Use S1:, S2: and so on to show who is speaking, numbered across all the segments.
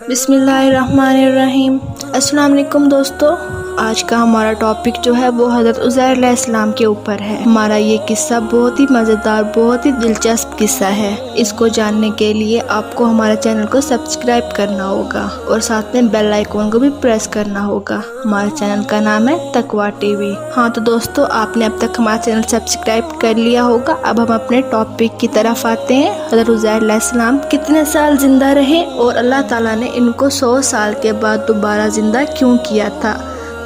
S1: बिस्मिल्लाहिर्रहमानिर्रहीम। अस्सलाम वालेकुम दोस्तों, आज का हमारा टॉपिक जो है वो हज़रत उज़ैर अलैहिस्सलाम के ऊपर है। हमारा ये किस्सा बहुत ही मज़ेदार, बहुत ही दिलचस्प किस्सा है। इसको जानने के लिए आपको हमारे चैनल को सब्सक्राइब करना होगा और साथ में बेल आइकन को भी प्रेस करना होगा। हमारे चैनल का नाम है तकवा टीवी। हाँ तो दोस्तों, आपने अब तक हमारा चैनल सब्सक्राइब कर लिया होगा। अब हम अपने टॉपिक की तरफ आते हैं। हज़रत उज़ैर अलैहिस्सलाम कितने साल जिंदा रहे और अल्लाह ताला ने इनको 100 साल के बाद दोबारा जिंदा क्यों किया था,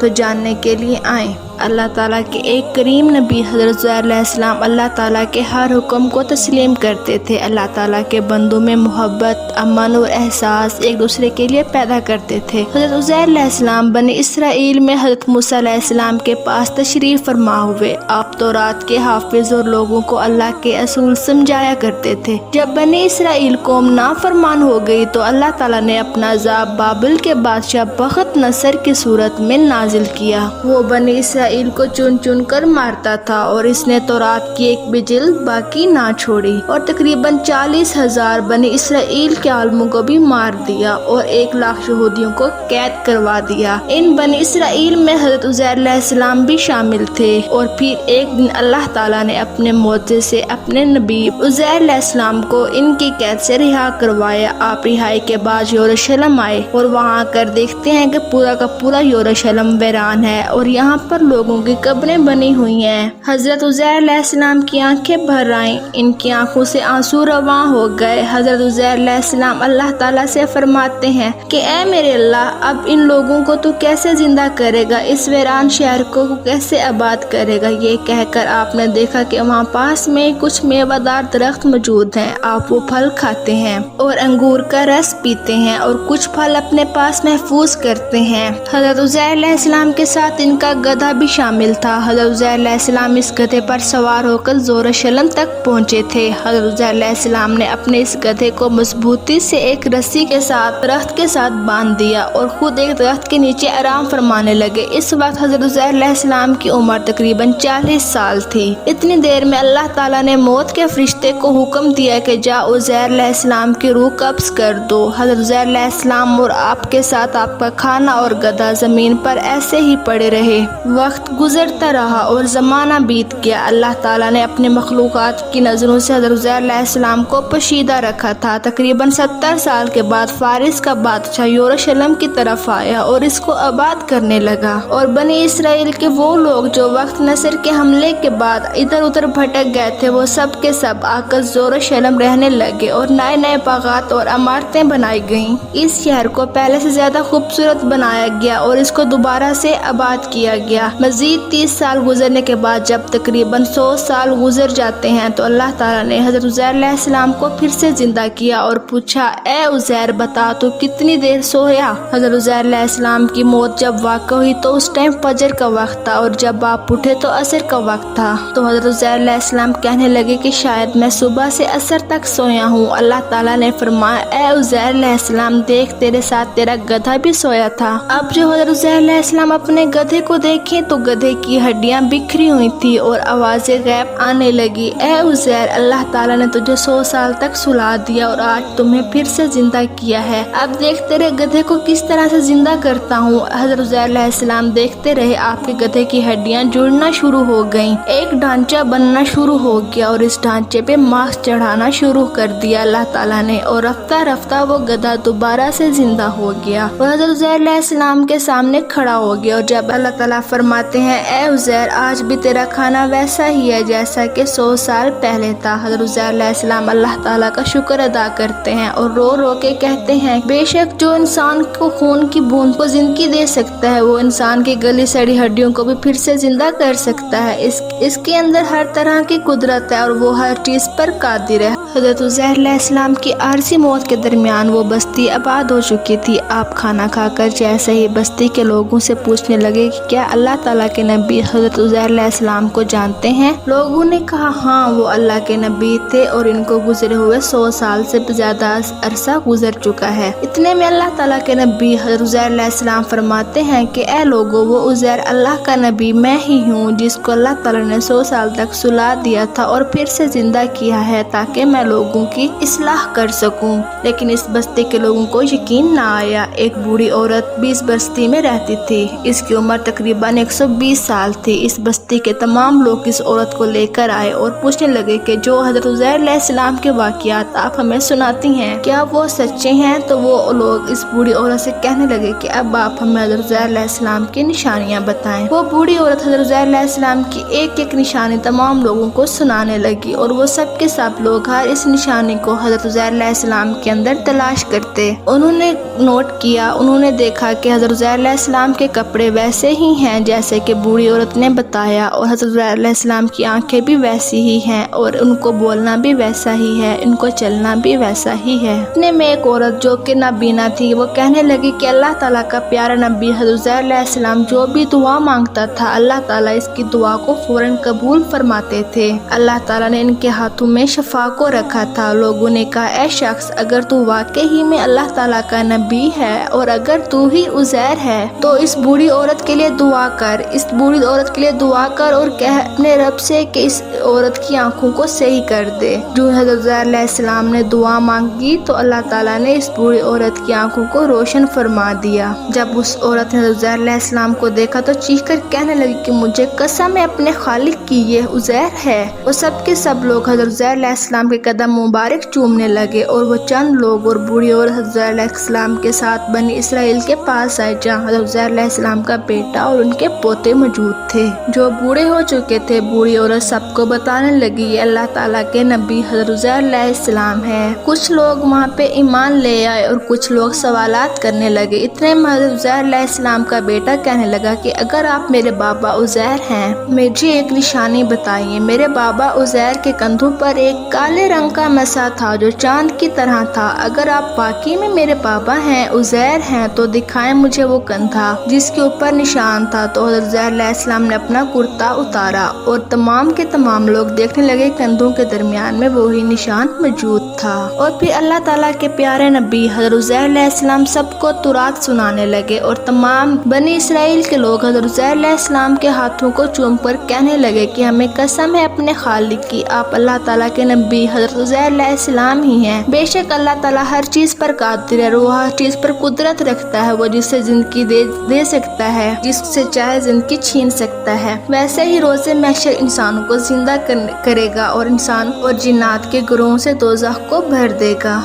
S1: तो जानने के लिए आए। अल्लाह ताला के एक करीम नबी हज़रत उज़ैर अलैहिस्सलाम अल्लाह ताला के हर हुक्म को तस्लीम करते थे। अल्लाह ताला के बंदों में मोहब्बत, अमन और एहसास एक दूसरे के लिए पैदा करते थे। हज़रत उज़ैर अलैहिस्सलाम बनी इसराइल में हज़रत मूसा अलैहिस्सलाम के पास तशरीफ़ फरमा हुए। आप तौरात के हाफिज और लोगों को अल्लाह के असूल समझाया करते थे। जब बनी इसराइल कौम नाफरमान हो गई तो अल्लाह ताला ने अपना अज़ाब बाबिल के बादशाह बख्त नसर की सूरत में नाजिल किया। वो बनी इसराइल को चुन चुन कर मारता था और इसने तौरात की एक भी जिल्द बाकी ना छोड़ी और तकरीबन 40,000 बनी इसराइल के आलमों को भी मार दिया और 1 लाख यहूदियों को कैद करवा दिया। इन बनी इसराइल में हज़रत उज़ैर अलैहिस्सलाम भी शामिल थे। और फिर एक दिन अल्लाह ताला ने अपने मौजे से अपने नबी उज़ैर अलैहिस्सलाम को इनकी कैद से रिहा करवाया। आप रिहाई के बाद यरूशलेम आए और वहाँ आकर देखते हैं कि पूरा का पूरा यरूशलेम वीरान है और यहाँ पर लोगों की कब्रें बनी हुई हैं। हज़रत उज़ैर अलैहिस्सलाम की आंखें भर आईं, इनकी आंखों से आंसू रवां हो गए। हज़रत उज़ैर अलैहिस्सलाम अल्लाह ताला से फरमाते हैं कि ऐ मेरे अल्लाह, अब इन लोगों को तू कैसे जिंदा करेगा, इस वीरान शहर को कैसे आबाद करेगा। ये कहकर आपने देखा कि वहाँ पास में कुछ मेवादार दरख्त मौजूद हैं। आप वो फल खाते हैं और अंगूर का रस पीते हैं और कुछ फल अपने पास महफूज करते हैं। हज़रत उज़ैर अलैहिस्सलाम के साथ इनका गधा भी शामिल था। हज़रत उज़ैर अलैहिस्सलाम इस गधे पर सवार होकर यरूशलेम तक पहुँचे थे। हज़रत उज़ैर अलैहिस्सलाम ने अपने इस गधे को मजबूती से एक रस्सी के साथ दरख्त के साथ बांध दिया और खुद एक दरख्त के नीचे आराम फरमाने लगे। इस वक्त हज़रत उज़ैर अलैहिस्सलाम की उम्र तकरीबन 40 साल थी। इतनी देर में अल्लाह ताला ने मौत के फरिश्ते को हुक्म दिया कि जा उज़ैर अलैहिस्सलाम की रूह कब्ज़ कर दो। हज़रत उज़ैर अलैहिस्सलाम और आपके साथ आपका खाना और गधा जमीन पर ऐसे ही पड़े रहे। वक्त गुजरता रहा और ज़माना बीत गया। अल्लाह ताला ने अपने मखलूक़ात की नज़रों से हज़रत उज़ैर अलैहिस्सलाम को पोशीदा रखा था। तकरीबन 70 साल के बाद फारिस का बादशाह यरूशलेम की तरफ आया और इसको आबाद करने लगा। और बनी इसराइल के वो लोग जो वक्त नसर के हमले के बाद इधर उधर भटक गए थे, वो सब के सब आकर यरूशलेम रहने लगे और नए नए बागात और इमारतें बनाई गईं। इस शहर को पहले से ज्यादा खूबसूरत बनाया गया और इसको दोबारा से आबाद किया गया। मजीद 30 साल गुजरने के बाद जब तकरीबन 100 साल गुजर जाते हैं तो अल्लाह ताला ने हज़रत उज़ैर अलैहिस्सलाम को फिर से जिंदा किया और पूछा, ए उज़ैर बता तू कितनी देर सोया। हज़रत उज़ैर अलैहिस्सलाम की मौत जब वाक़ हुई तो उस टाइम फजर का वक्त था और जब आप उठे तो असर का वक्त था। तो हज़रत उज़ैर अलैहिस्सलाम कहने लगे कि शायद मैं सुबह से असर तक सोया हूँ। अल्लाह ताला ने फरमाया, ए उज़ैर अलैहिस्सलाम देख, तेरे साथ तेरा गधा भी सोया था। अब जो हज़रत उज़ैर अलैहिस्सलाम अपने गधे को देखे तो गधे की हड्डियां बिखरी हुई थी और आवाज़ें गैब आने लगी। ए उज़ैर, अल्लाह ताला ने तुझे 100 साल तक सुला दिया और आज तुम्हें फिर से जिंदा किया है। अब देख तेरे गधे को किस तरह से जिंदा करता हूँ। हज़रत उज़ैर अलैहिस्सलाम देखते रहे, आपके गधे की हड्डियां जुड़ना शुरू हो गईं, एक ढांचा बनना शुरू हो गया और इस ढांचे पे मांस चढ़ाना शुरू कर दिया अल्लाह ताला ने और रफ्ता रफ्ता वो गधा दोबारा से जिंदा हो गया और हज़रत उज़ैर अलैहिस्सलाम के सामने खड़ा हो गया। और जब अल्लाह ताला फरमाते हैं, ए उज़ैर, आज भी तेरा खाना वैसा ही है जैसा कि 100 साल पहले था। हज़रत उज़ैर अलैहिस्सलाम अल्लाह ताला का शुक्र अदा करते हैं और रो रो के कहते हैं, बेशक जो इंसान को खून की बूंद को जिंदगी दे सकता है वो इंसान की गली सड़ी हड्डियों को भी फिर से जिंदा कर सकता है। इसके अंदर हर तरह की कुदरत है और वो हर चीज पर कादिर है। हज़रत उज़ैर अलैहिस्सलाम की आरज़ी मौत के दरमियान वो बस्ती आबाद हो चुकी थी। आप खाना खाकर जैसे ही बस्ती के लोगों से पूछने लगे कि क्या अल्लाह ताला के नबी हज़रत उज़ैर अलैहिस्सलाम को जानते हैं। लोगों ने कहा, हाँ वो अल्लाह के नबी थे और इनको गुजरे हुए 100 साल से ज्यादा अरसा गुजर चुका है। इतने में अल्लाह ताला के नबी हज़रत उज़ैर अलैहिस्सलाम फरमाते हैं कि ए लोगों, वो उज़ैर अल्लाह का नबी मैं ही हूँ जिसको अल्लाह ताला ने 100 साल तक सुला दिया था और फिर से जिंदा किया है ताकि मैं میں لوگوں کی اصلاح کر سکوں۔ لیکن اس بستی کے لوگوں کو یقین نہ آیا۔ ایک بوڑھی عورت بھی اس بستی میں رہتی تھی۔ اس کی عمر تقریباً 120 سال تھی۔ اس بستی کے تمام لوگ اس عورت کو لے کر آئے اور پوچھنے لگے کہ جو حضرت عزیر علیہ السلام کے واقعات آپ ہمیں سناتی ہیں کیا وہ سچے ہیں؟ تو وہ لوگ اس بوڑھی عورت سے کہنے لگے کہ اب آپ ہمیں حضرت عزیر علیہ السلام کی نشانیاں بتائیں۔ وہ بوڑھی عورت حضرت عزیر علیہ السلام کی ایک ایک نشانی تمام لوگوں کو سنانے لگی اور وہ سب کے سب لوگ ہر اس نشانی کو حضرت عزیر علیہ السلام کے اندر تلاش کرتے۔ انہوں نے نوٹ کیا، انہوں نے دیکھا کہ حضرت عزیر علیہ السلام کے کپڑے ویسے ہی ہیں جیسے کہ بوڑھی عورت نے بتایا، اور حضرت عزیر علیہ السلام کی آنکھیں بھی ویسی ہی ہیں اور ان کو بولنا بھی ویسا ہی ہے، ان کو چلنا بھی ویسا ہی ہے۔ اتنے میں ایک عورت جو کہ نابینا تھی وہ کہنے لگی کہ اللہ تعالیٰ کا پیارا نبی حضرت عزیر علیہ السلام جو بھی دعا مانگتا تھا اللہ تعالیٰ اس کی دعا کو فوراً قبول فرماتے تھے۔ اللہ تعالیٰ نے ان کے ہاتھوں میں شفا کو رکھا تھا۔ لوگوں نے کہا اے شخص اگر تو واقعی میں اللہ تعالیٰ کا نبی ہے اور اگر تو ہی عزیر ہے تو اس بوڑھی عورت کے لیے دعا کر، اس بوڑھی عورت کے لیے دعا کر اور کہہ اپنے رب سے کہ اس عورت کی آنکھوں کو صحیح کر دے۔ جو حضرت عزیر علیہ السلام نے دعا مانگی تو اللہ تعالیٰ نے اس بوڑھی عورت کی آنکھوں کو روشن فرما دیا۔ جب اس عورت نے حضرت عزیر علیہ السلام کو دیکھا تو چیخ کر کہنے لگی کہ مجھے قسم ہے اپنے خالق کی یہ عزیر ہے۔ وہ سب کے سب لوگ حضرت عزیر علیہ السلام کے قدم مبارک چومنے لگے اور وہ چند لوگ اور بوڑھی عورت حضرت عزیر علیہ السلام کے ساتھ بنی اسرائیل کے پاس آئے جہاں حضرت عزیر علیہ السلام کا بیٹا اور ان کے پوتے موجود تھے جو بوڑھے ہو چکے تھے۔ بوڑھی عورت سب کو بتانے لگی یہ اللہ تعالیٰ کے نبی حضرت عزیر علیہ السلام ہے۔ کچھ لوگ وہاں پہ ایمان لے آئے اور کچھ لوگ سوالات کرنے لگے۔ اتنے میں حضرت عزیر علیہ السلام کا بیٹا کہنے لگا کہ اگر آپ میرے بابا عزیر ہیں مجھے ایک نشانی بتائیے۔ میرے بابا عزیر کے کندھوں پر ایک کالے رنگ کا مسا تھا جو چاند کی طرح تھا۔ اگر آپ واقعی میں میرے بابا ہیں عزیر ہیں تو دکھائیں مجھے وہ کندھا جس کے اوپر نشان تھا۔ تو حضرت عزیر علیہ السلام نے اپنا کرتا اتارا اور تمام کے تمام لوگ دیکھنے لگے کندھوں کے درمیان میں وہی نشان موجود تھا۔ اور پھر اللہ تعالیٰ کے پیارے نبی حضرت عزیر علیہ السلام سب کو تورات سنانے لگے اور تمام بنی اسرائیل کے لوگ حضرت عزیر علیہ السلام کے ہاتھوں کو چوم کر کہنے لگے کہ ہمیں قسم ہے اپنے خالق کی آپ اللہ تعالیٰ کے نبی حضرت عزیر علیہ السلام ہی ہیں۔ بے شک اللہ تعالیٰ ہر چیز پر قادر ہے، وہ ہر چیز پر قدرت رکھتا ہے، وہ جسے زندگی دے سکتا ہے، جس سے چاہے زندگی چھین سکتا ہے۔ ویسے ہی روز محشر انسانوں کو زندہ کرے گا اور انسان اور جنات کے گروہوں سے دوزخ کو بھر دے گا۔